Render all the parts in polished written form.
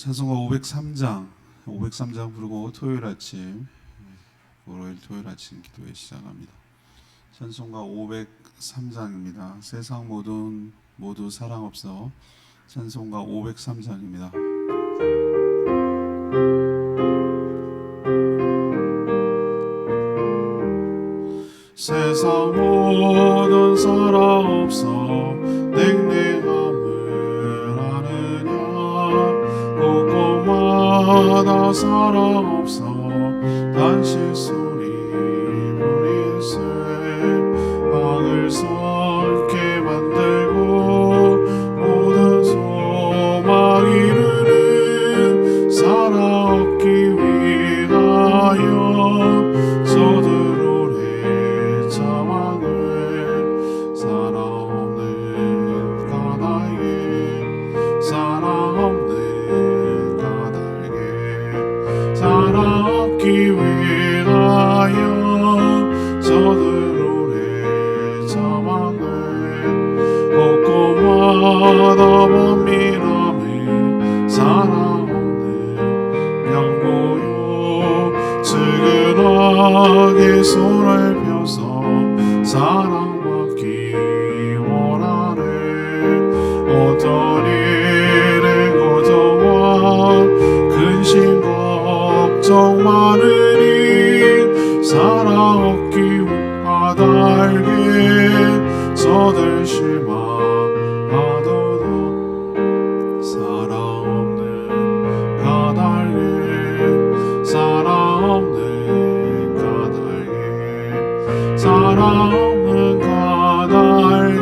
찬송가 503장 부르고 토요일 아침 기도회 시작합니다. 찬송가 503장입니다. 세상 모두 사랑 없어. 찬송가 503장입니다. 세상 모든 사랑 없어 냉랭함을 아느냐. 곳곳마다 사랑 없어 단식 소리뿐일세. 악을 썩게 만들고 모든 소망 이루는 사랑 얻기 위하여 서두르네 자만을. 사랑 없는 까닭에 사랑 없는 까닭에 사랑 얻기 위하여 서두르네 자만을. 곳곳마다 범민함을 사랑 없는 명고요. 측은하게 손을 펴서 사랑받기 원하네. 어떤 일에 거저와 근심 걱정 많으니 사랑 얻기 까닭에 서들 실망하도록. 사랑 없는 까닭에 사랑 없는 까닭에 사랑 없는 까닭에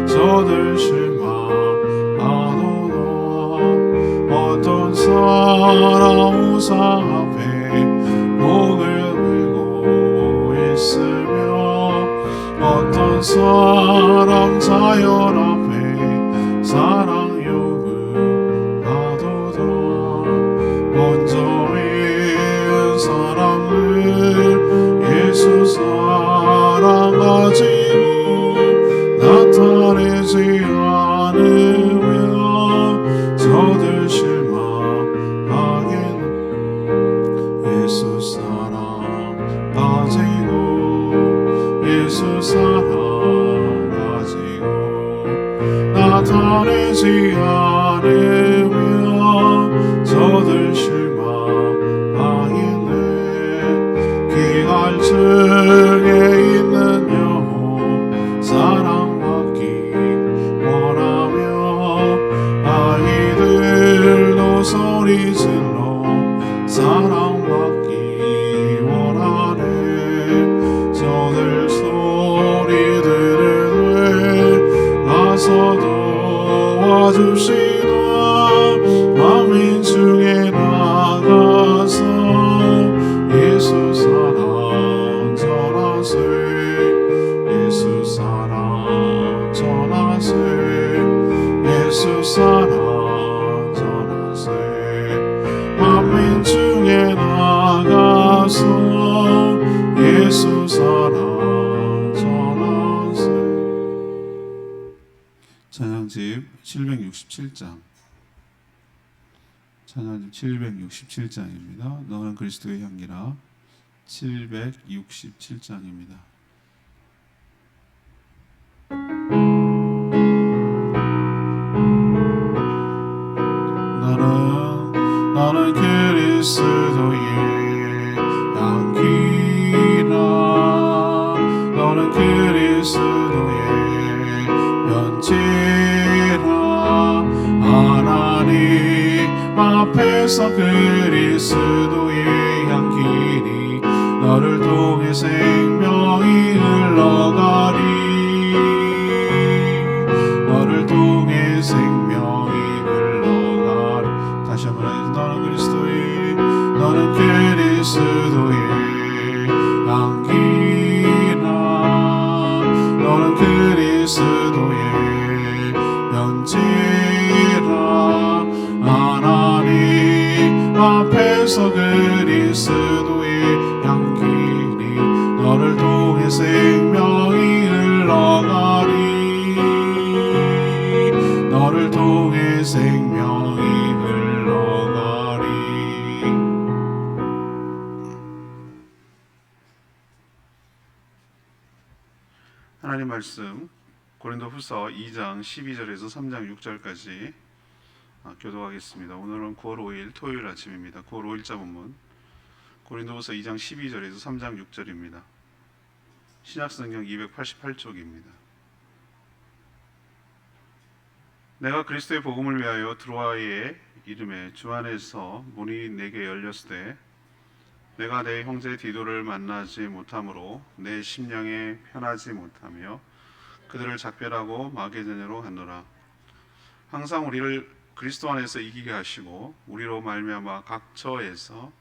서들 실망하도록. 어떤 사람 우상 앞에 목을 들고 있으며 어떤 사람 자연 앞에 사랑 요구하도다. 먼저 믿은 사람을 예수 사랑 가지고 나타내지 않으면 저들 실망하겠네. 예수 사랑 가지고 예수 사랑 가지고 나타내지 않으면 저들 실망하겠네. 기갈증에 있는 영혼 사랑받기 원하며 아이들도 소리 질러 사랑받기 원하네. 저들 소리 들으되 가서 도와줍시다. 만민 중에 나가서 예수 사랑 전하세. 예수 사랑 전하세. 예수 사랑 전하세. 만민 중에 나가서 예수 사랑 전하세. 찬양집 767장 찬양집 767장입니다. 너는 그리스도의 향기라. 767장입니다. 나는 그리스도의 향기라. 너는 그리스도의 편지라. 하나님 앞에서 그리스도의 향기니 너를 통해 생명이 흘러가리. 너를 통해 생명이 흘러가리. 다시 한번 하겠습니다. 너는 그리스도의 향기라. 너는 그리스도의 편지라. 하나님 앞에서 그리스도의 향기니 너를 통해 생명이 흘러가리. 너를 통해 생명이 흘러가리. 말씀 고린도후서 2장 12절에서 3장 6절까지 교독하겠습니다. 오늘은 9월 5일 토요일 아침입니다. 9월 5일자 본문 고린도후서 2장 12절에서 3장 6절입니다. 신약성경 288쪽입니다. 내가 그리스도의 복음을 위하여 드로아의 이름에 주 안에서 문이 내게 열렸을 때 내가 내 형제 디도를 만나지 못함으로 내 심령에 편하지 못하며 그들을 작별하고 마게도냐로 갔노라. 항상 우리를 그리스도 안에서 이기게 하시고 우리로 말미암아 각처에서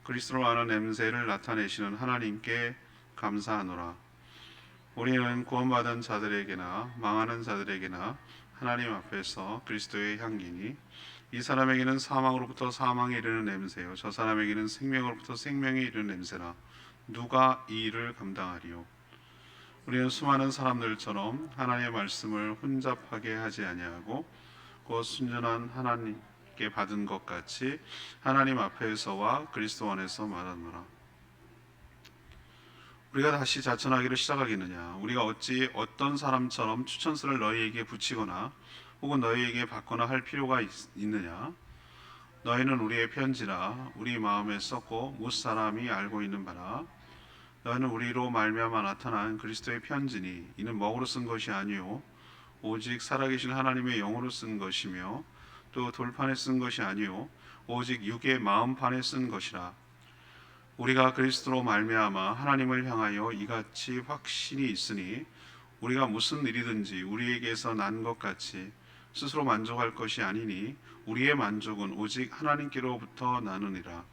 그리스도로 아는 냄새를 나타내시는 하나님께 감사하노라. 우리는 구원받은 자들에게나 망하는 자들에게나 하나님 앞에서 그리스도의 향기니 이 사람에게는 사망으로부터 사망에 이르는 냄새요 저 사람에게는 생명으로부터 생명에 이르는 냄새라. 누가 이 일을 감당하리요? 우리는 수많은 사람들처럼 하나님의 말씀을 혼잡하게 하지 아니하고 곧 순전한 하나님께 받은 것 같이 하나님 앞에서와 그리스도 안에서 말하노라. 우리가 다시 자천하기를 시작하겠느냐? 우리가 어찌 어떤 사람처럼 추천서를 너희에게 붙이거나 혹은 너희에게 받거나 할 필요가 있느냐? 너희는 우리의 편지라 우리 마음에 썼고 뭇 사람이 알고 있는 바라. 너희는 우리로 말미암아 나타난 그리스도의 편지니 이는 먹으로 쓴 것이 아니요 오직 살아계신 하나님의 영으로 쓴 것이며 또 돌판에 쓴 것이 아니요 오직 육의 마음판에 쓴 것이라. 우리가 그리스도로 말미암아 하나님을 향하여 이같이 확신이 있으니 우리가 무슨 일이든지 우리에게서 난 것 같이 스스로 만족할 것이 아니니 우리의 만족은 오직 하나님께로부터 나느니라.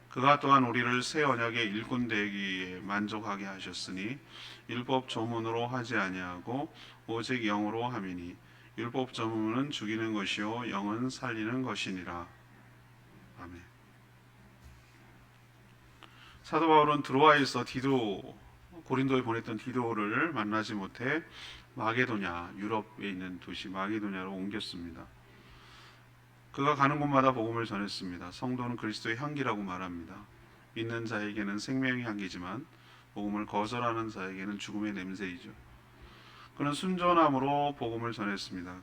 그가 또한 우리를 새 언약의 일꾼 되기에 만족하게 하셨으니 율법 조문으로 하지 아니하고 오직 영으로 함이니 율법 조문은 죽이는 것이요 영은 살리는 것이니라. 아멘. 사도 바울은 드로아에서 고린도에 보냈던 디도를 만나지 못해 마게도냐, 유럽에 있는 도시 마게도냐로 옮겼습니다. 그가 가는 곳마다 복음을 전했습니다. 성도는 그리스도의 향기라고 말합니다. 믿는 자에게는 생명의 향기지만 복음을 거절하는 자에게는 죽음의 냄새이죠. 그는 순전함으로 복음을 전했습니다.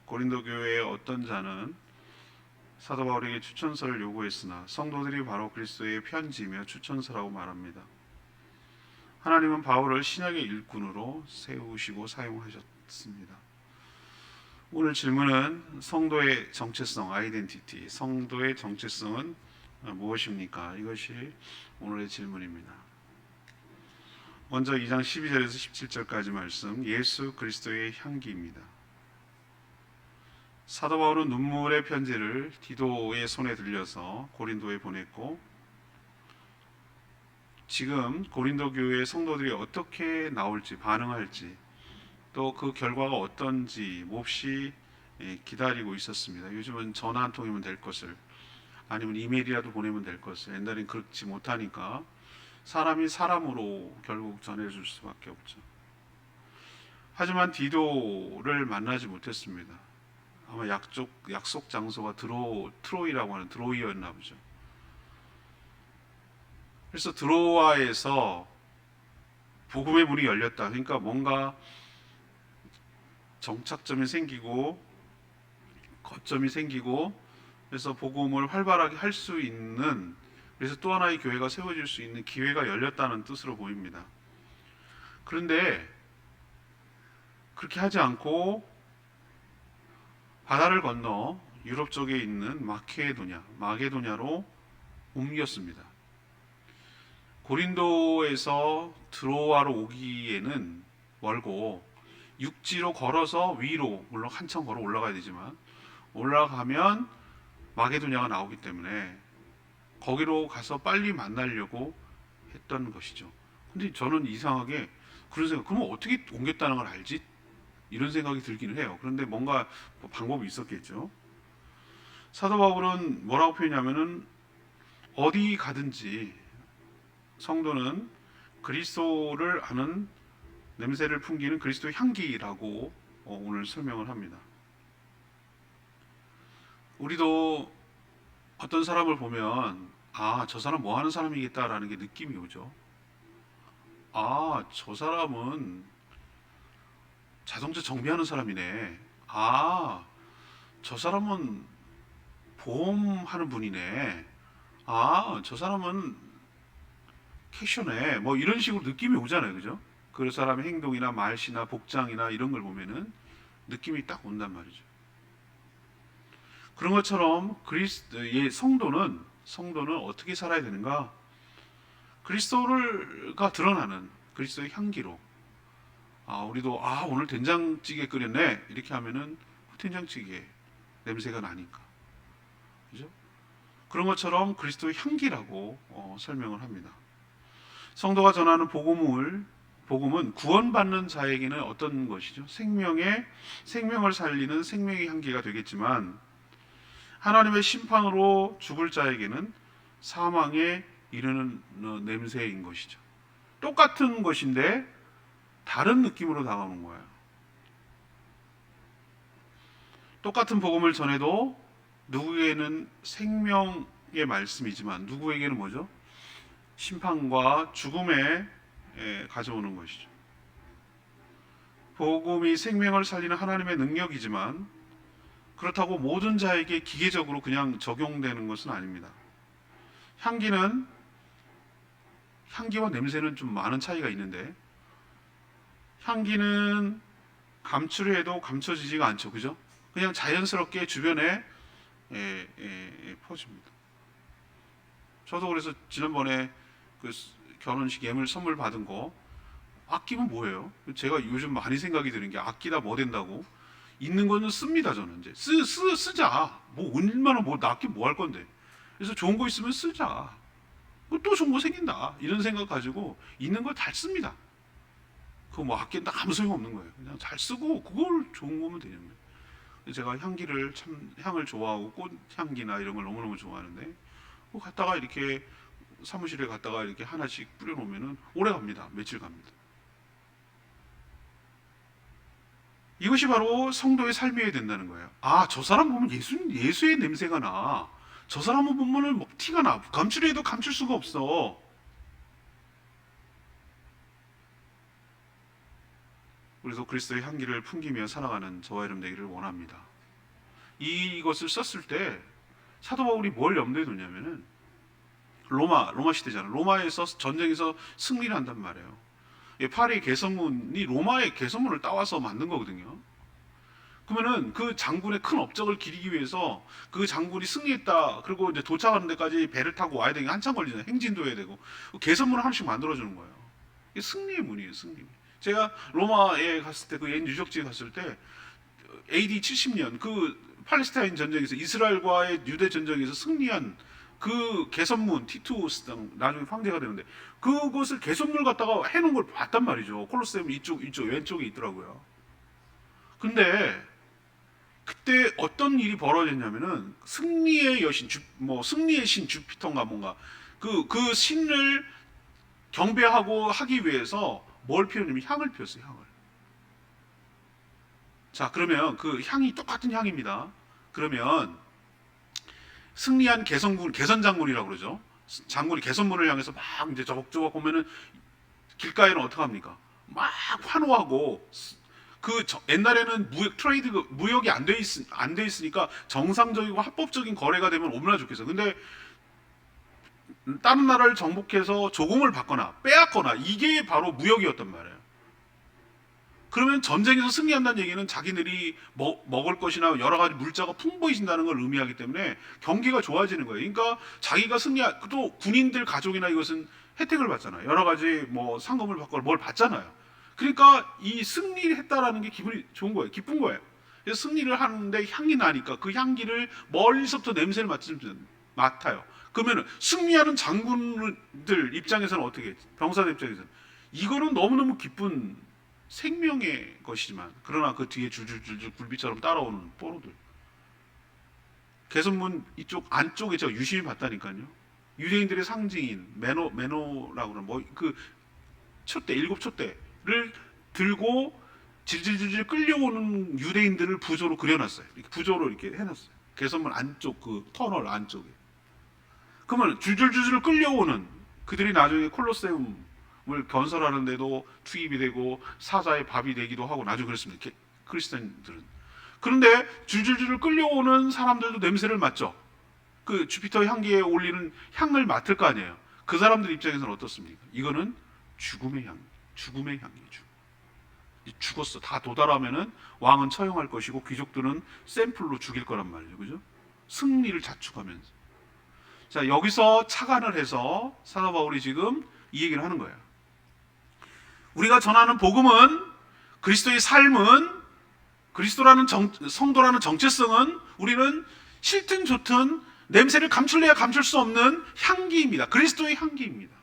고린도 교회의 어떤 자는 사도 바울에게 추천서를 요구했으나 성도들이 바로 그리스도의 편지이며 추천서라고 말합니다. 하나님은 바울을 신약의 일꾼으로 세우시고 사용하셨습니다. 오늘 질문은 성도의 정체성, 아이덴티티, 성도의 정체성은 무엇입니까? 이것이 오늘의 질문입니다. 먼저 2장 12절에서 17절까지 말씀, 예수 그리스도의 향기입니다. 사도 바울은 눈물의 편지를 디도의 손에 들려서 고린도에 보냈고 지금 고린도 교회의 성도들이 어떻게 나올지 반응할지 또 그 결과가 어떤지 몹시 기다리고 있었습니다. 요즘은 전화 한 통이면 될 것을 아니면 이메일이라도 보내면 될 것을 옛날엔 그렇지 못하니까 사람이 사람으로 결국 전해줄 수밖에 없죠. 하지만 디도를 만나지 못했습니다. 아마 약속 장소가 트로이라고 하는 드로이였나 보죠. 그래서 드로아에서 복음의 문이 열렸다. 그러니까 뭔가 정착점이 생기고 거점이 생기고 그래서 복음을 활발하게 할 수 있는, 그래서 또 하나의 교회가 세워질 수 있는 기회가 열렸다는 뜻으로 보입니다. 그런데 그렇게 하지 않고 바다를 건너 유럽 쪽에 있는 마게도냐로 옮겼습니다. 고린도에서 드로아로 오기에는 멀고 육지로 걸어서 위로, 물론 한참 걸어 올라가야 되지만 올라가면 마게도냐가 나오기 때문에 거기로 가서 빨리 만나려고 했던 것이죠. 근데 저는 이상하게 그런 생각, 그러면 어떻게 옮겼다는 걸 알지? 이런 생각이 들기는 해요. 그런데 뭔가 방법이 있었겠죠. 사도 바울은 뭐라고 표현하냐면은 어디 가든지 성도는 그리스도를 아는 냄새를 풍기는 그리스도의 향기라고 오늘 설명을 합니다. 우리도 어떤 사람을 보면 저 사람 뭐 하는 사람이겠다라는 게 느낌이 오죠. 저 사람은 자동차 정비하는 사람이네. 저 사람은 보험하는 분이네. 저 사람은 캐셔네. 뭐 이런 식으로 느낌이 오잖아요, 그죠? 그 사람의 행동이나 말씨나 복장이나 이런 걸 보면은 느낌이 딱 온단 말이죠. 그런 것처럼 성도는 어떻게 살아야 되는가? 그리스도가 드러나는 그리스도의 향기로. 우리도 오늘 된장찌개 끓였네 이렇게 하면은 된장찌개 냄새가 나니까, 그죠? 그런 것처럼 그리스도의 향기라고 설명을 합니다. 성도가 전하는 복음은 구원받는 자에게는 어떤 것이죠? 생명을 살리는 생명의 향기가 되겠지만, 하나님의 심판으로 죽을 자에게는 사망에 이르는 냄새인 것이죠. 똑같은 것인데 다른 느낌으로 다가오는 거예요. 똑같은 복음을 전해도 누구에게는 생명의 말씀이지만 누구에게는 뭐죠? 심판과 죽음에 가져오는 것이죠. 복음이 생명을 살리는 하나님의 능력이지만 그렇다고 모든 자에게 기계적으로 그냥 적용되는 것은 아닙니다. 향기와 냄새는 좀 많은 차이가 있는데, 향기는 감추려해도 감춰지지가 않죠, 그죠? 그냥 자연스럽게 주변에 퍼집니다. 저도 그래서 지난번에 그 결혼식 예물 선물 받은 거, 아끼면 뭐예요? 제가 요즘 많이 생각이 드는 게, 아끼다 뭐 된다고? 있는 거는 씁니다. 저는 이제 쓰자. 뭐 얼마나 아끼면 뭐 할 건데. 그래서 좋은 거 있으면 쓰자. 또 좋은 거 생긴다. 이런 생각 가지고 있는 걸 다 씁니다. 그거 뭐 아낀다 아무 소용 없는 거예요. 그냥 잘 쓰고 그걸 좋은 거면 되는 거예요. 제가 향을 좋아하고 꽃 향기나 이런 걸 너무너무 좋아하는데, 갔다가 이렇게 사무실에 갔다가 이렇게 하나씩 뿌려놓으면은 오래 갑니다. 며칠 갑니다. 이것이 바로 성도의 삶이어야 된다는 거예요. 저 사람 보면 예수의 냄새가 나. 저 사람을 보면은 티가 나. 감추려 해도 감출 수가 없어. 그래서 그리스도의 향기를 풍기며 살아가는 저와 여러분 되기를 원합니다. 이것을 썼을 때 사도 바울이 뭘 염두에 두냐면은, 로마 시대잖아요. 로마에서 전쟁에서 승리를 한단 말이에요. 파리 개선문이 로마의 개선문을 따와서 만든 거거든요. 그러면은 그 장군의 큰 업적을 기리기 위해서 그 장군이 승리했다, 그리고 이제 도착하는 데까지 배를 타고 와야 되니까 한참 걸리잖아요. 행진도 해야 되고. 개선문을 하나씩 만들어주는 거예요. 이게 승리의 문이에요, 승리. 제가 로마에 갔을 때, 그 옛 유적지에 갔을 때, AD 70년 그 팔레스타인 전쟁에서, 이스라엘과의 유대 전쟁에서 승리한 그 개선문, 티투스 당, 나중에 황제가 되는데, 그것을 개선문을 갖다가 해놓은 걸 봤단 말이죠. 콜로세움 이쪽 왼쪽에 있더라고요. 근데 그때 어떤 일이 벌어졌냐면은, 승리의 여신, 승리의 신 주피터인가 뭔가, 그 신을 경배하고 하기 위해서 뭘 피웠냐면 향을 피웠어요, 향을. 자, 그러면 그 향이 똑같은 향입니다. 그러면 승리한 개선장군이라고 그러죠. 장군이 개선문을 향해서 막 이제 저벅저벅 보면은, 길가에는 어떻게 합니까? 막 환호하고, 옛날에는 무역이 안 돼 있으니까 정상적이고 합법적인 거래가 되면 얼마나 좋겠어. 근데 다른 나라를 정복해서 조공을 받거나 빼앗거나, 이게 바로 무역이었단 말이에요. 그러면 전쟁에서 승리한다는 얘기는 자기들이 먹을 것이나 여러 가지 물자가 풍부해진다는 걸 의미하기 때문에 경기가 좋아지는 거예요. 그러니까 자기가 또 군인들 가족이나 이것은 혜택을 받잖아요. 여러 가지 상금을 받거나 뭘 받잖아요. 그러니까 이 승리를 했다라는 게 기분이 좋은 거예요. 기쁜 거예요. 그래서 승리를 하는데 향이 나니까 그 향기를 멀리서부터 냄새를 맡아요. 그러면 승리하는 장군들 입장에서는 어떻게, 병사들 입장에서는 이거는 너무너무 기쁜 생명의 것이지만, 그러나 그 뒤에 줄줄줄줄 굴비처럼 따라오는 포로들, 개선문 이쪽 안쪽에 제가 유심히 봤다니까요. 유대인들의 상징인 매노라고 그러는 그 촛대, 7촛대를 들고 질질질질 끌려오는 유대인들을 부조로 그려놨어요. 이렇게 부조로 이렇게 해놨어요. 개선문 안쪽 그 터널 안쪽에. 그러면 줄줄줄줄 끌려오는 그들이 나중에 콜로세움 뭘 건설하는데도 투입이 되고 사자의 밥이 되기도 하고 나중에 그랬습니다. 크리스천들은. 그런데 줄줄줄 끌려오는 사람들도 냄새를 맡죠. 그 주피터 향기에 올리는 향을 맡을 거 아니에요. 그 사람들 입장에서는 어떻습니까? 이거는 죽음의 향, 죽음의 향이죠. 죽었어. 다 도달하면은 왕은 처형할 것이고 귀족들은 샘플로 죽일 거란 말이에요. 그죠? 승리를 자축하면서. 자, 여기서 착안을 해서 사도 바울이 지금 이 얘기를 하는 거예요. 우리가 전하는 복음은, 그리스도의 삶은, 그리스도라는 성도라는 정체성은 우리는 싫든 좋든 냄새를 감출래야 감출 수 없는 향기입니다. 그리스도의 향기입니다.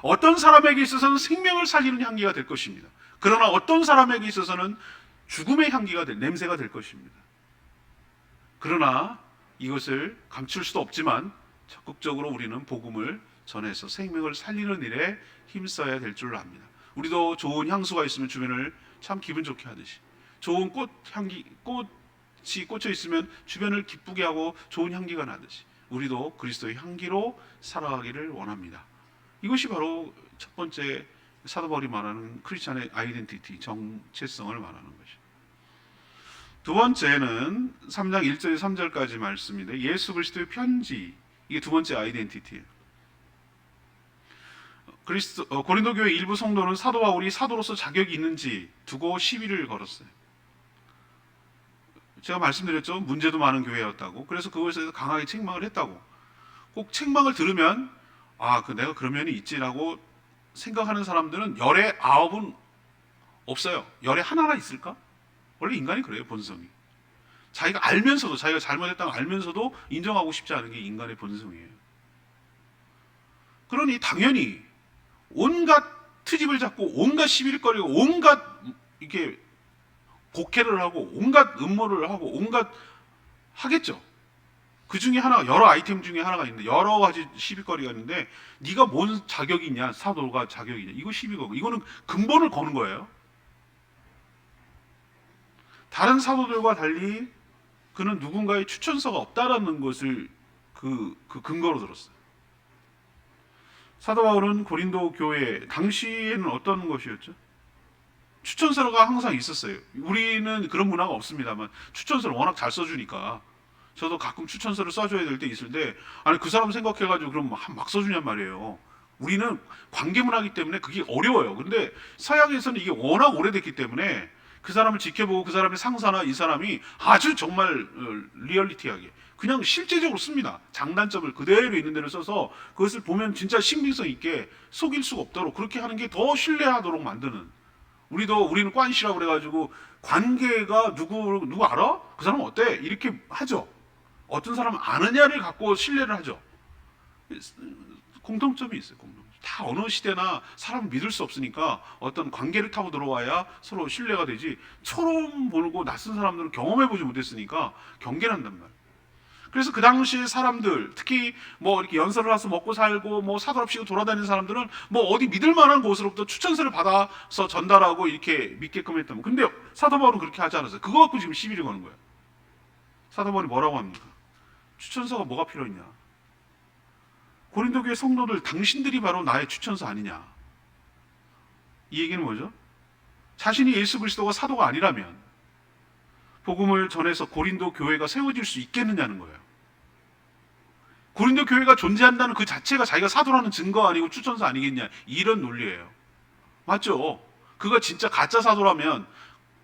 어떤 사람에게 있어서는 생명을 살리는 향기가 될 것입니다. 그러나 어떤 사람에게 있어서는 죽음의 향기가 냄새가 될 것입니다. 그러나 이것을 감출 수도 없지만 적극적으로 우리는 복음을 전해서 생명을 살리는 일에 힘써야 될 줄 압니다. 우리도 좋은 향수가 있으면 주변을 참 기분 좋게 하듯이, 좋은 꽃이 꽂혀 있으면 주변을 기쁘게 하고 좋은 향기가 나듯이 우리도 그리스도의 향기로 살아가기를 원합니다. 이것이 바로 첫 번째 사도 바울이 말하는 크리스찬의 아이덴티티, 정체성을 말하는 것이죠. 두 번째는 3장 1절에서 3절까지 말씀인데 예수 그리스도의 편지, 이게 두 번째 아이덴티티예요. 고린도 교회 일부 성도는 사도 바울이 사도로서 자격이 있는지 두고 시비를 걸었어요. 제가 말씀드렸죠. 문제도 많은 교회였다고. 그래서 그것에 대해서 강하게 책망을 했다고. 꼭 책망을 들으면 내가 그런 면이 있지라고 생각하는 사람들은 열에 9은 없어요. 열에 하나가 있을까? 원래 인간이 그래요, 본성이. 자기가 알면서도, 자기가 잘못했다고 알면서도 인정하고 싶지 않은 게 인간의 본성이에요. 그러니 당연히 온갖 트집을 잡고 온갖 시비를거리고 온갖 이렇게 곡해를 하고 온갖 음모를 하고 온갖 하겠죠. 그 중에 하나가, 여러 아이템 중에 하나가 있는데 여러 가지 시비거리가 있는데 네가 뭔 자격이 있냐, 사도가 자격이 있냐, 이거 시비거고, 이거는 근본을 거는 거예요. 다른 사도들과 달리 그는 누군가의 추천서가 없다라는 것을 그 근거로 들었어요. 사도 바울은 고린도 교회 당시에는 어떤 것이었죠? 추천서가 항상 있었어요. 우리는 그런 문화가 없습니다만 추천서를 워낙 잘 써주니까 저도 가끔 추천서를 써줘야 될 때 있을 때, 아니 그 사람 생각해가지고 그럼 막 써주냔 말이에요. 우리는 관계 문화이기 때문에 그게 어려워요. 근데 서양에서는 이게 워낙 오래됐기 때문에 그 사람을 지켜보고 그 사람의 상사나 이 사람이 아주 정말 리얼리티하게 그냥 실제적으로 씁니다. 장단점을 그대로 있는 대로 써서 그것을 보면 진짜 신빙성 있게 속일 수가 없도록 그렇게 하는 게 더 신뢰하도록 만드는. 우리는 관시라고 그래가지고 관계가 누구 알아? 그 사람 어때? 이렇게 하죠. 어떤 사람은 아느냐를 갖고 신뢰를 하죠. 공통점이 있어요. 다 어느 시대나 사람을 믿을 수 없으니까 어떤 관계를 타고 들어와야 서로 신뢰가 되지, 처음 보고 낯선 사람들은 경험해보지 못했으니까 경계한단 말이에요. 그래서 그 당시에 사람들, 특히 뭐 이렇게 연설을 해서 먹고 살고 뭐 사도랍시고 돌아다니는 사람들은 뭐 어디 믿을 만한 곳으로부터 추천서를 받아서 전달하고 이렇게 믿게끔 했다면, 근데 사도 바울은 그렇게 하지 않았어요. 그거 갖고 지금 시비를 거는 거예요. 사도 바울이 뭐라고 합니까? 추천서가 뭐가 필요했냐? 고린도 교회 성도들, 당신들이 바로 나의 추천서 아니냐? 이 얘기는 뭐죠? 자신이 예수 그리스도가 사도가 아니라면 복음을 전해서 고린도 교회가 세워질 수 있겠느냐는 거예요. 고린도 교회가 존재한다는 그 자체가 자기가 사도라는 증거 아니고 추천서 아니겠냐, 이런 논리예요. 맞죠? 그가 진짜 가짜 사도라면,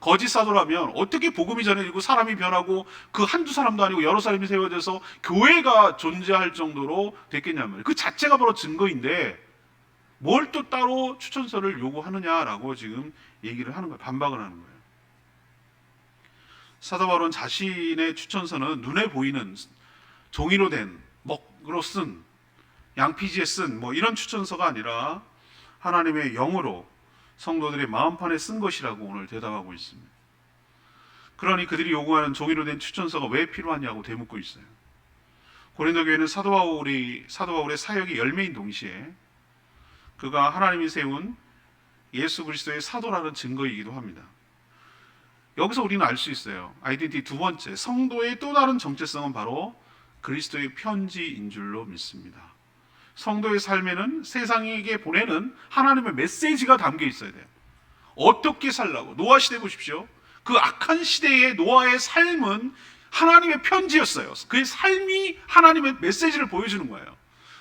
거짓 사도라면 어떻게 복음이 전해지고 사람이 변하고 그 한두 사람도 아니고 여러 사람이 세워져서 교회가 존재할 정도로 됐겠냐는 말이에요. 그 자체가 바로 증거인데 뭘 또 따로 추천서를 요구하느냐라고 지금 얘기를 하는 거예요. 반박을 하는 거예요. 사도 바울은 자신의 추천서는 눈에 보이는 종이로 된, 먹으로 쓴, 양피지에 쓴 뭐 이런 추천서가 아니라 하나님의 영으로 성도들의 마음판에 쓴 것이라고 오늘 대답하고 있습니다. 그러니 그들이 요구하는 종이로 된 추천서가 왜 필요하냐고 되묻고 있어요. 고린도 교회는 사도 바울의 사역의 열매인 동시에 그가 하나님이 세운 예수 그리스도의 사도라는 증거이기도 합니다. 여기서 우리는 알 수 있어요. 아이덴티티 두 번째, 성도의 또 다른 정체성은 바로 그리스도의 편지인 줄로 믿습니다. 성도의 삶에는 세상에게 보내는 하나님의 메시지가 담겨 있어야 돼요. 어떻게 살라고. 노아 시대 보십시오. 그 악한 시대의 노아의 삶은 하나님의 편지였어요. 그의 삶이 하나님의 메시지를 보여주는 거예요.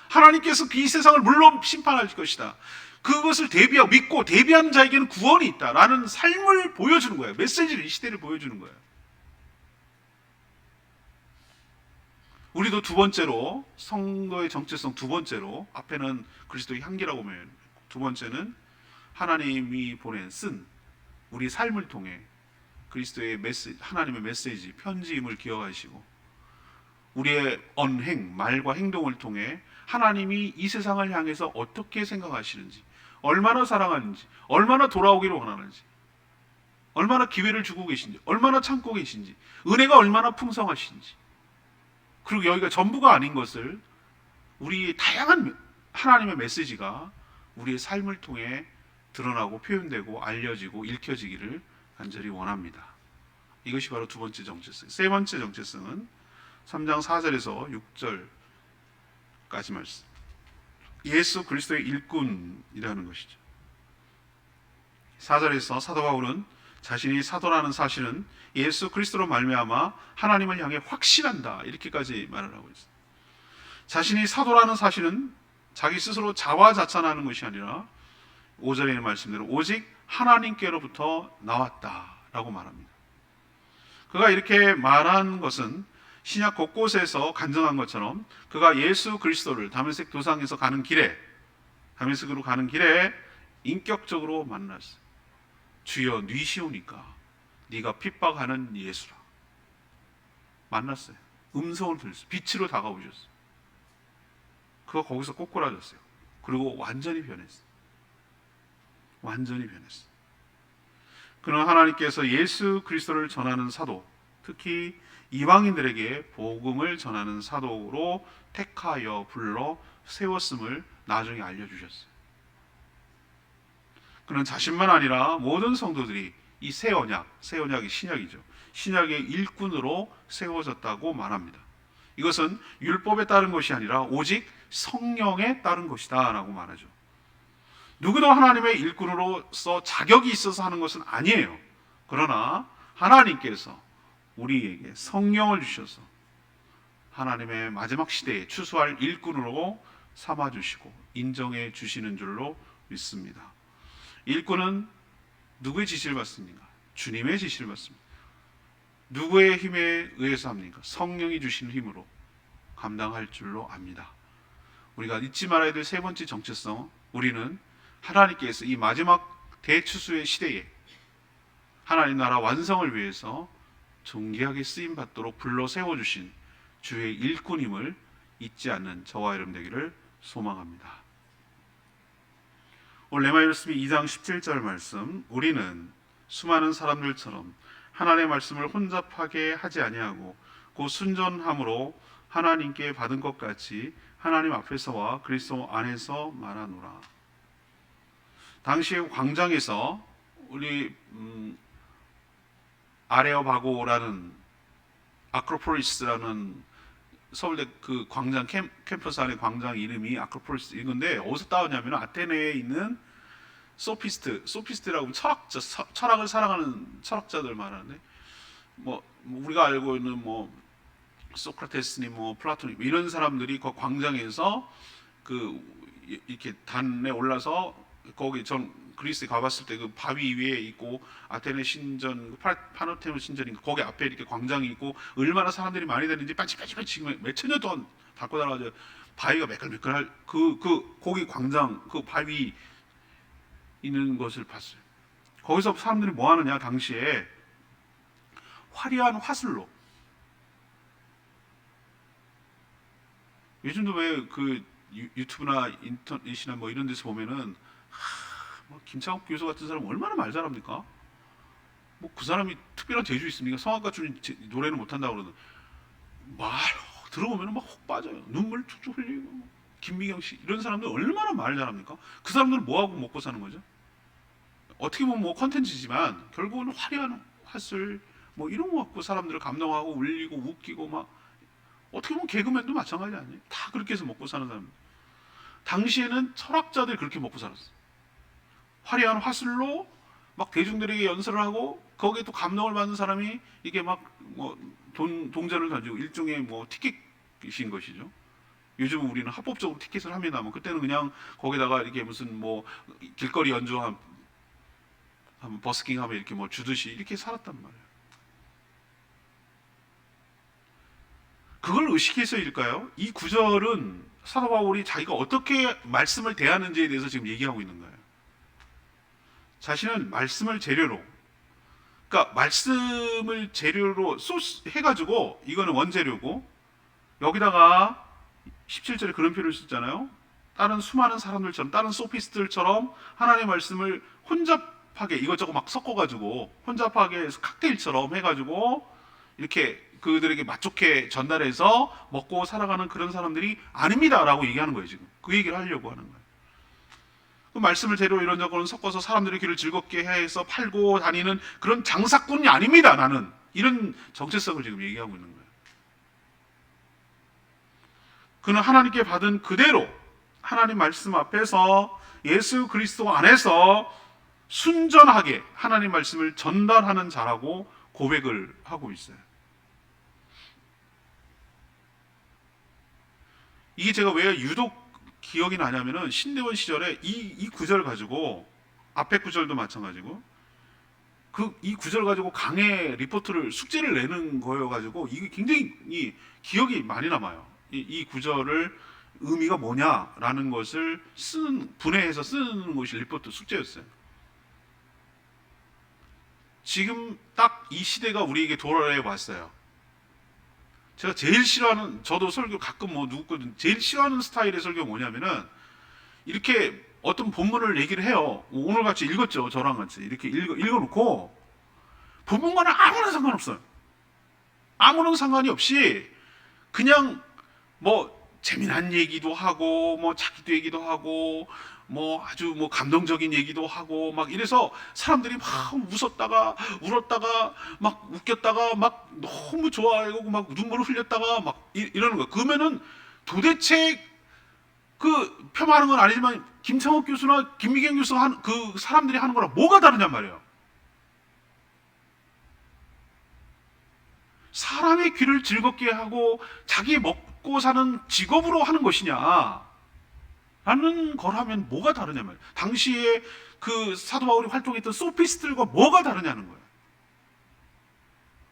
하나님께서 이 세상을 물론 심판할 것이다. 그것을 대비하고 믿고 대비하는 자에게는 구원이 있다라는 삶을 보여주는 거예요. 메시지를, 이 시대를 보여주는 거예요. 우리도 두 번째로, 성도의 정체성 두 번째로, 앞에는 그리스도의 향기라고 말해요. 두 번째는 하나님이 쓴 우리 삶을 통해 그리스도의 메시지, 하나님의 메시지, 편지임을 기억하시고 우리의 언행, 말과 행동을 통해 하나님이 이 세상을 향해서 어떻게 생각하시는지, 얼마나 사랑하는지, 얼마나 돌아오기를 원하는지, 얼마나 기회를 주고 계신지, 얼마나 참고 계신지, 은혜가 얼마나 풍성하신지, 그리고 여기가 전부가 아닌 것을 우리의 다양한 하나님의 메시지가 우리의 삶을 통해 드러나고 표현되고 알려지고 읽혀지기를 간절히 원합니다. 이것이 바로 두 번째 정체성. 세 번째 정체성은 3장 4절에서 6절까지 말씀. 예수 그리스도의 일꾼이라는 것이죠. 4절에서 사도 바울은 자신이 사도라는 사실은 예수 그리스도로 말미암아 하나님을 향해 확신한다, 이렇게까지 말을 하고 있습니다. 자신이 사도라는 사실은 자기 스스로 자화자찬하는 것이 아니라 5절에 있는 말씀대로 오직 하나님께로부터 나왔다라고 말합니다. 그가 이렇게 말한 것은 신약 곳곳에서 간증한 것처럼 그가 예수 그리스도를 다메섹 도상에서 가는 길에, 다메섹으로 가는 길에 인격적으로 만났어요. 주여 뉘시오니까 네가 핍박하는 예수라. 만났어요. 음성을 들었어요. 빛으로 다가오셨어요. 그가 거기서 꼬꾸라졌어요. 그리고 완전히 변했어요. 완전히 변했어요. 그는 하나님께서 예수 그리스도를 전하는 사도, 특히 이방인들에게 복음을 전하는 사도로 택하여 불러 세웠음을 나중에 알려주셨어요. 그는 자신만 아니라 모든 성도들이 이 새 언약이 신약이죠. 신약의 일꾼으로 세워졌다고 말합니다. 이것은 율법에 따른 것이 아니라 오직 성령에 따른 것이다 라고 말하죠. 누구도 하나님의 일꾼으로서 자격이 있어서 하는 것은 아니에요. 그러나 하나님께서 우리에게 성령을 주셔서 하나님의 마지막 시대에 추수할 일꾼으로 삼아주시고 인정해 주시는 줄로 믿습니다. 일꾼은 누구의 지시를 받습니까? 주님의 지시를 받습니다. 누구의 힘에 의해서 합니까? 성령이 주시는 힘으로 감당할 줄로 압니다. 우리가 잊지 말아야 될 세 번째 정체성, 우리는 하나님께서 이 마지막 대추수의 시대에 하나님 나라 완성을 위해서 존귀하게 쓰임 받도록 불러 세워주신 주의 일꾼임을 잊지 않는 저와 여러분 되기를 소망합니다. 오늘 레마의 말씀이 2장 17절 말씀, 우리는 수많은 사람들처럼 하나님의 말씀을 혼잡하게 하지 아니하고 곧 순전함으로 하나님께 받은 것 같이 하나님 앞에서와 그리스도 안에서 말하노라. 당시 광장에서 우리 아레오바고라는 아크로폴리스라는 서울대 그 광장 캠퍼스 안에 광장 이름이 아크로폴리스 이건데 어디서 따왔냐면 아테네에 있는 소피스트라고 철학을 사랑하는 철학자들 말하는데 뭐 우리가 알고 있는 뭐 소크라테스니 뭐 플라톤이 이런 사람들이 그 광장에서 그 이렇게 단에 올라서 거기 전 그리스에 가봤을 때 그 바위 위에 있고 아테네 신전 파노테노 신전인가 거기 앞에 이렇게 광장이 있고 얼마나 사람들이 많이 되는지 반짝반짝 지금 몇천 년 동안 닦고 나가서 바위가 매끌매끌할 거기 광장 그 바위 있는 것을 봤어요. 거기서 사람들이 뭐 하느냐, 당시에 화려한 화술로, 요즘도 왜 그 유튜브나 인터넷이나 뭐 이런 데서 보면은 뭐 김창욱 교수 같은 사람 얼마나 말 잘합니까? 뭐 그 사람이 특별한 재주 있습니까? 성악가 중에 노래는 못한다고 그러는 말 들어보면 막 혹 빠져요. 눈물 툭툭 흘리고. 김미경 씨 이런 사람들 얼마나 말 잘합니까? 그 사람들은 뭐 하고 먹고 사는 거죠? 어떻게 보면 뭐 컨텐츠지만 결국은 화려한 화술 뭐 이런 거 갖고 사람들을 감동하고 울리고 웃기고 막 어떻게 보면 개그맨도 마찬가지 아니에요? 다 그렇게 해서 먹고 사는 사람. 당시에는 철학자들이 그렇게 먹고 살았어. 화려한 화술로 막 대중들에게 연설을 하고 거기에 또 감동을 받는 사람이 이게 막 뭐 동전을 던지고 일종의 뭐 티켓인 것이죠. 요즘 우리는 합법적으로 티켓을 합니다만 그때는 그냥 거기다가 이렇게 무슨 뭐 길거리 연주한 버스킹하면 이렇게 뭐 주듯이 이렇게 살았단 말이에요. 그걸 의식해서일까요? 이 구절은 사도 바울이 자기가 어떻게 말씀을 대하는지에 대해서 지금 얘기하고 있는 거예요. 자신은 말씀을 재료로, 그러니까 말씀을 재료로 소스 해가지고 이거는 원재료고 여기다가 17절에 그런 표현을 썼잖아요. 다른 수많은 사람들처럼, 다른 소피스트들처럼 하나님의 말씀을 혼잡하게 이것저것 막 섞어가지고 혼잡하게 칵테일처럼 해가지고 이렇게 그들에게 맛좋게 전달해서 먹고 살아가는 그런 사람들이 아닙니다라고 얘기하는 거예요. 지금 그 얘기를 하려고 하는 거예요. 그 말씀을 재료 이런저런 섞어서 사람들의 귀를 즐겁게 해서 팔고 다니는 그런 장사꾼이 아닙니다. 나는 이런 정체성을 지금 얘기하고 있는 거예요. 그는 하나님께 받은 그대로 하나님 말씀 앞에서 예수 그리스도 안에서 순전하게 하나님 말씀을 전달하는 자라고 고백을 하고 있어요. 이게 제가 왜 유독 기억이 나냐면은 신대원 시절에 이 구절 가지고 앞에 구절도 마찬가지고 이 구절 가지고 강의 리포트를 숙제를 내는 거여 가지고 이게 굉장히 기억이 많이 남아요. 이 구절을 의미가 뭐냐라는 것을 분해해서 쓰는 것이 리포트 숙제였어요. 지금 딱 이 시대가 우리에게 돌아와 왔어요. 제가 제일 싫어하는, 저도 설교 가끔 뭐 누구 거든 제일 싫어하는 스타일의 설교가 뭐냐면은 이렇게 어떤 본문을 얘기를 해요. 오늘 같이 읽었죠. 저랑 같이 이렇게 읽어놓고 본문과는 아무런 상관없어요. 아무런 상관이 없이 그냥 뭐 재미난 얘기도 하고 뭐 자기도 얘기도 하고 뭐 아주 뭐 감동적인 얘기도 하고 막 이래서 사람들이 막 웃었다가 울었다가 막 웃겼다가 막 너무 좋아하고 막 눈물을 흘렸다가 막 이러는 거야. 그러면은 도대체 그 폄하하는 건 아니지만 김창욱 교수나 김미경 교수가 그 사람들이 하는 거랑 뭐가 다르냔 말이에요. 사람의 귀를 즐겁게 하고 자기 먹고 사는 직업으로 하는 것이냐 라는 걸 하면 뭐가 다르냐 말이에요. 당시에 그 사도 바울이 활동했던 소피스트들과 뭐가 다르냐는 거예요.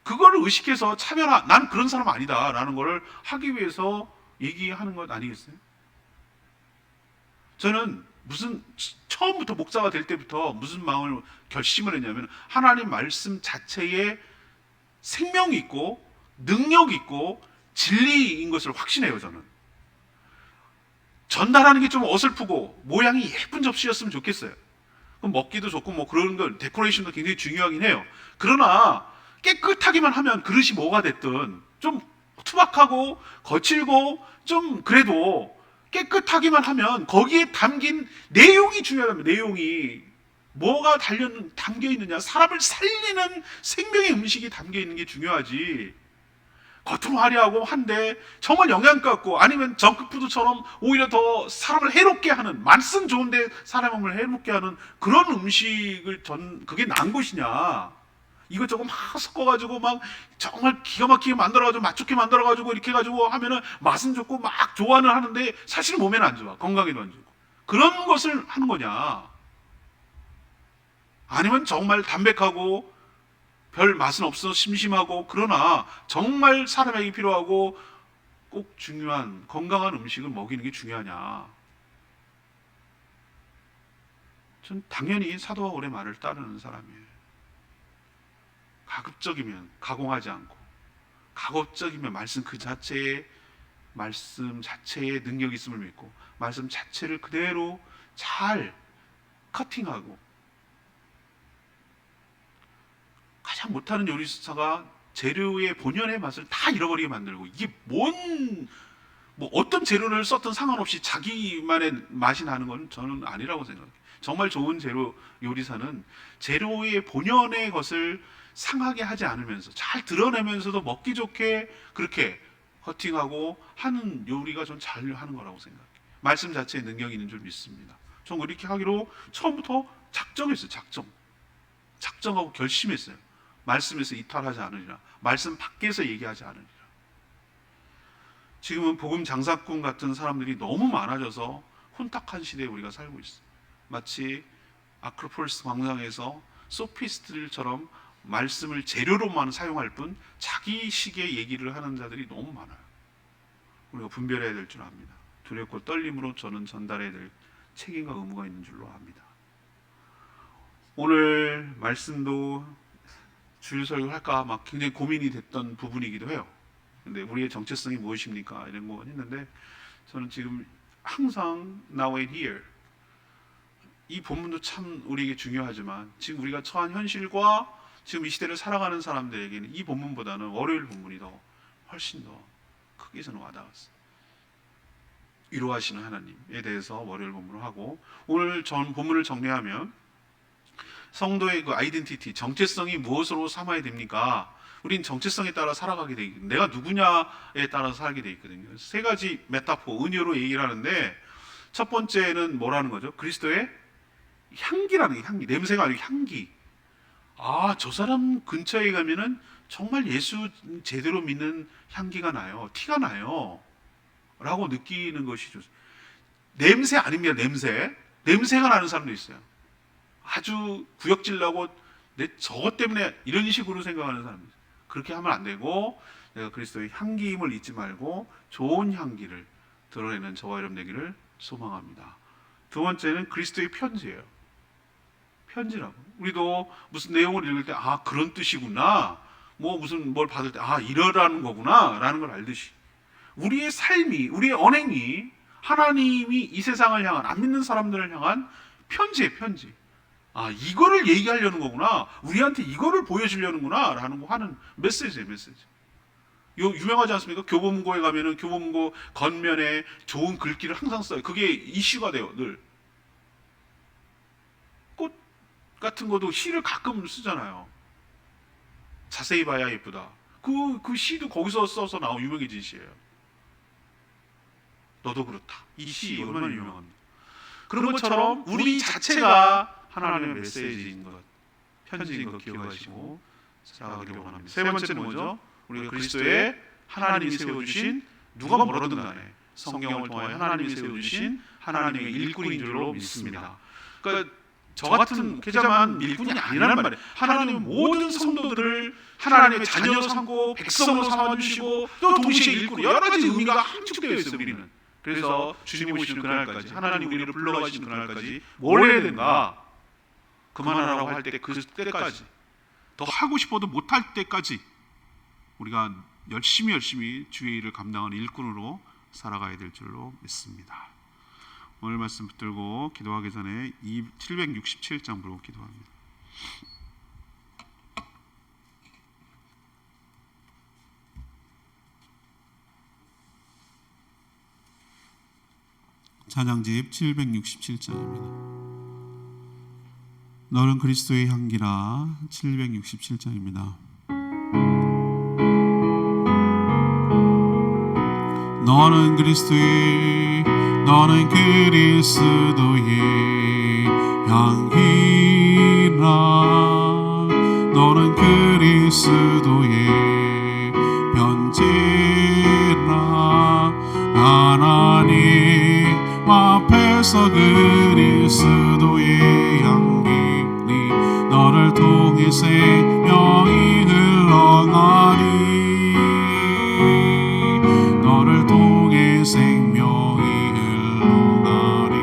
그거를 의식해서 차별화, 난 그런 사람 아니다 라는 걸 하기 위해서 얘기하는 것 아니겠어요? 저는 처음부터 목사가 될 때부터 무슨 마음을 결심을 했냐면 하나님 말씀 자체에 생명이 있고 능력이 있고 진리인 것을 확신해요. 저는 전달하는 게 좀 어설프고 모양이 예쁜 접시였으면 좋겠어요. 그럼 먹기도 좋고 뭐 그런 걸 데코레이션도 굉장히 중요하긴 해요. 그러나 깨끗하기만 하면 그릇이 뭐가 됐든 좀 투박하고 거칠고 좀 그래도 깨끗하기만 하면 거기에 담긴 내용이 중요합니다. 내용이 뭐가 담겨 있느냐, 사람을 살리는 생명의 음식이 담겨 있는 게 중요하지. 겉으로 화려하고 한데 정말 영양가 없고 아니면 정크푸드처럼 오히려 더 사람을 해롭게 하는, 맛은 좋은데 사람을 해롭게 하는 그런 음식을 그게 나은 것이냐. 이것저것 막 섞어가지고 막 정말 기가 막히게 만들어가지고 맛좋게 만들어가지고 이렇게 해가지고 하면은 맛은 좋고 막 좋아는 하는데 사실 몸에는 안 좋아. 건강에도 안 좋고. 그런 것을 하는 거냐. 아니면 정말 담백하고 별 맛은 없어 심심하고 그러나 정말 사람에게 필요하고 꼭 중요한 건강한 음식을 먹이는 게 중요하냐. 전 당연히 사도 바울의 말을 따르는 사람이에요. 가급적이면 가공하지 않고 가급적이면 말씀 자체에 능력이 있음을 믿고 말씀 자체를 그대로 잘 커팅하고, 가장 못하는 요리사가 재료의 본연의 맛을 다 잃어버리게 만들고, 이게 뭐 어떤 재료를 썼든 상관없이 자기만의 맛이 나는 건 저는 아니라고 생각해요. 정말 좋은 재료 요리사는 재료의 본연의 것을 상하게 하지 않으면서 잘 드러내면서도 먹기 좋게 그렇게 커팅하고 하는 요리가 전 잘 하는 거라고 생각해요. 말씀 자체에 능력이 있는 줄 믿습니다. 전 이렇게 하기로 처음부터 작정했어요. 작정하고 결심했어요. 말씀에서 이탈하지 않으리라. 말씀 밖에서 얘기하지 않으리라. 지금은 복음 장사꾼 같은 사람들이 너무 많아져서 혼탁한 시대에 우리가 살고 있어요. 마치 아크로폴리스 광장에서 소피스트들처럼 말씀을 재료로만 사용할 뿐 자기식의 얘기를 하는 자들이 너무 많아요. 우리가 분별해야 될 줄 압니다. 두렵고 떨림으로 저는 전달해야 될 책임과 의무가 있는 줄로 압니다. 오늘 말씀도 주일 설교를 할까 막 굉장히 고민이 됐던 부분이기도 해요. 근데 우리의 정체성이 무엇입니까? 이런 거 했는데 저는 지금 항상 now and here 이 본문도 참 우리에게 중요하지만 지금 우리가 처한 현실과 지금 이 시대를 살아가는 사람들에게는 이 본문보다는 월요일 본문이 훨씬 더 크게 저는 와닿았어요. 위로하시는 하나님에 대해서 월요일 본문을 하고, 오늘 전 본문을 정리하면 성도의 그 아이덴티티, 정체성이 무엇으로 삼아야 됩니까? 우린 정체성에 따라 살아가게 돼 있거든요. 내가 누구냐에 따라서 살게 돼 있거든요. 세 가지 메타포, 은유로 얘기를 하는데, 첫 번째는 뭐라는 거죠? 그리스도의 향기라는 게, 향기, 냄새가 아니고 향기. 아, 저 사람 근처에 가면은 정말 예수 제대로 믿는 향기가 나요. 티가 나요. 라고 느끼는 것이 좋습니다. 냄새 아닙니다. 냄새가 나는 사람도 있어요. 아주 구역질 나고 저것 때문에 이런 식으로 생각하는 사람도 있어요. 그렇게 하면 안 되고, 내가 그리스도의 향기임을 잊지 말고 좋은 향기를 드러내는 저와 여러분 되기를 소망합니다. 두 번째는 그리스도의 편지예요. 편지라고. 우리도 무슨 내용을 읽을 때, 아, 그런 뜻이구나. 뭐 무슨 뭘 받을 때, 아, 이러라는 거구나. 라는 걸 알듯이. 우리의 삶이, 우리의 언행이 하나님이 이 세상을 향한, 안 믿는 사람들을 향한 편지예요, 편지. 아, 이거를 얘기하려는 거구나. 우리한테 이거를 보여주려는구나. 라는 거 하는 메시지예요, 메시지. 이거 유명하지 않습니까? 교보문고에 가면은 교보문고 겉면에 좋은 글귀를 항상 써요. 그게 이슈가 돼요, 늘. 꽃 같은 것도 시를 가끔 쓰잖아요. 자세히 봐야 예쁘다. 그 시도 거기서 써서 나온 유명해진 시예요. 너도 그렇다. 이 시 얼마나 유명합니다. 그런 것처럼 우리 자체가 하나님의 메시지인 것, 편지인 것 기억하시고 살아가기를 원합니다. 세 번째는 뭐죠? 우리가 그리스도의 하나님이 세워주신, 누가 뭐라든 간에 성경을 통하여 하나님이 세워주신 하나님의 일꾼인 줄로 믿습니다. 그러니까 저 같은 계자만 일꾼이 아니라는 말이에요. 하나님은 모든 성도들을 하나님의 자녀로 삼고 백성으로 삼아주시고 또 동시에 일꾼, 여러 가지 의미가 함축되어 있어요. 우리는. 그래서 주님 오시는 그날까지, 하나님 우리를 불러가시는 그날까지 뭘 해야 되는가? 그만하라고 할 때 그 때까지, 더 하고 싶어도 못할 때까지 우리가 열심히 주의 일을 감당하는 일꾼으로 살아가야 될 줄로 믿습니다. 오늘 말씀 붙들고 기도하기 전에 767장 부르고 기도합니다. 찬양집 767장입니다. 너는 그리스도의 향기라. 767장입니다. 너는 그리스도의 향기라. 너는 그리스도의 편지라. 하나님 앞에서 그리스도의 향기니 너를 통해 생명이 흘러나리. 너를 통해 생명이 흘러나리.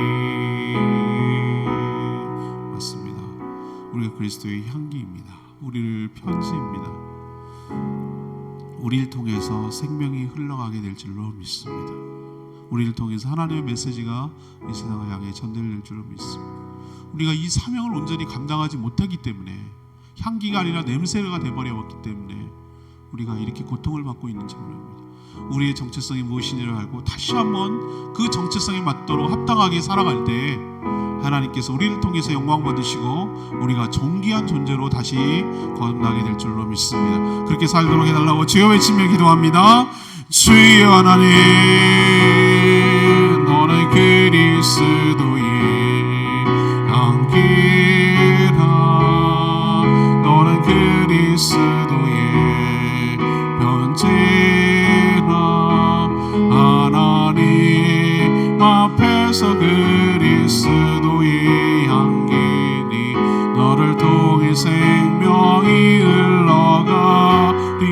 맞습니다. 우리가 그리스도의 향기입니다. 우리를 편지입니다. 우리를 통해서 생명이 흘러가게 될 줄로 믿습니다. 우리를 통해서 하나님의 메시지가 이 세상을 향해 전달될 줄로 믿습니다. 우리가 이 사명을 온전히 감당하지 못하기 때문에, 향기가 아니라 냄새가 되어버렸기 때문에 우리가 이렇게 고통을 받고 있는 줄 모릅니다. 우리의 정체성이 무엇인지를 알고 다시 한번 그 정체성에 맞도록 합당하게 살아갈 때 하나님께서 우리를 통해서 영광 받으시고 우리가 존귀한 존재로 다시 거듭나게 될 줄로 믿습니다. 그렇게 살도록 해달라고 주여 외치며 기도합니다. 주여 하나님, 너는 그리스도의 향기라. 너는 그리스도의 편지라. 하나님 앞에서 그리스도의 향기니 너를 통해 생명이 흘러가리.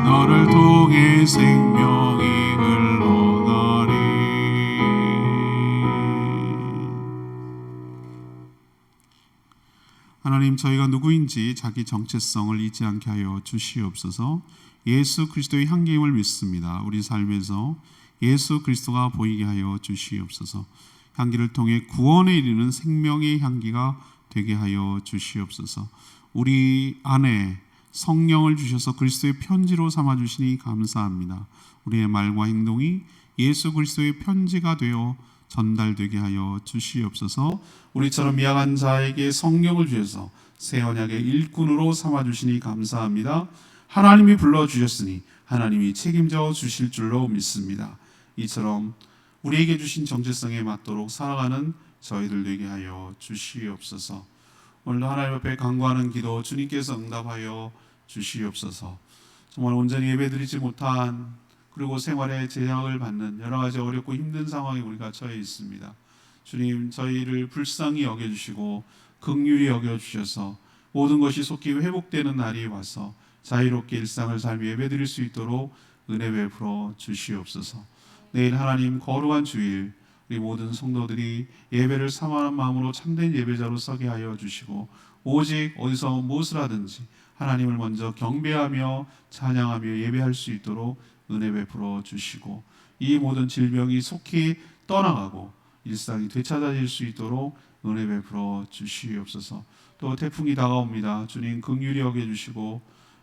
너를 통해 생명이 흘러가리. 하나님, 저희가 누구인지 자기 정체성을 잊지 않게 하여 주시옵소서. 예수 그리스도의 향기임을 믿습니다. 우리 삶에서 예수 그리스도가 보이게 하여 주시옵소서. 향기를 통해 구원에 이르는 생명의 향기가 되게 하여 주시옵소서. 우리 안에 성령을 주셔서 그리스도의 편지로 삼아 주시니 감사합니다. 우리의 말과 행동이 예수 그리스도의 편지가 되어 전달되게 하여 주시옵소서. 우리처럼 미약한 자에게 성령을 주셔서 새 언약의 일꾼으로 삼아 주시니 감사합니다. 하나님이 불러 주셨으니 하나님이 책임져 주실 줄로 믿습니다. 이처럼 우리에게 주신 정체성에 맞도록 살아가는 저희들 되게 하여 주시옵소서. 오늘도 하나님 앞에 간구하는 기도 주님께서 응답하여 주시옵소서. 정말 온전히 예배드리지 못한, 그리고 생활에 제약을 받는 여러 가지 어렵고 힘든 상황에 우리가 처해 있습니다. 주님, 저희를 불쌍히 여겨주시고 긍휼히 여겨주셔서 모든 것이 속히 회복되는 날이 와서 자유롭게 일상을 살며 예배드릴 수 있도록 은혜 베풀어 주시옵소서. 내일 하나님 거룩한 주일, 우리 모든 성도들이 예배를 사모하는 마음으로 참된 예배자로 서게 하여 주시고, 오직 어디서 무엇을 하든지 하나님을 먼저 경배하며 찬양하며 예배할 수 있도록 은혜 베풀어 주시고, 이 모든 질병이 속히 떠나가고 일상이 되찾아질 수 있도록 은혜 베풀어 주시옵소서. 또 태풍이 다가옵니다. 주님 긍휼히 여겨주시고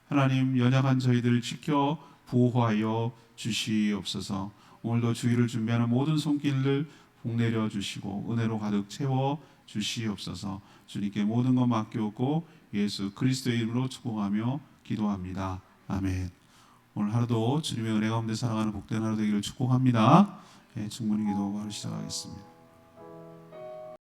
하나님 연약한 저희들을 지켜 보호하여 주시옵소서. 오늘도 주일을 준비하는 모든 손길을 복내려 주시고 은혜로 가득 채워 주시옵소서. 주님께 모든 것 맡겨오고 예수 그리스도의 이름으로 축복하며 기도합니다. 아멘. 오늘 하루도 주님의 은혜 가운데 살아가는 복된 하루 되기를 축복합니다. 충분히 기도하고 하루 시작하겠습니다.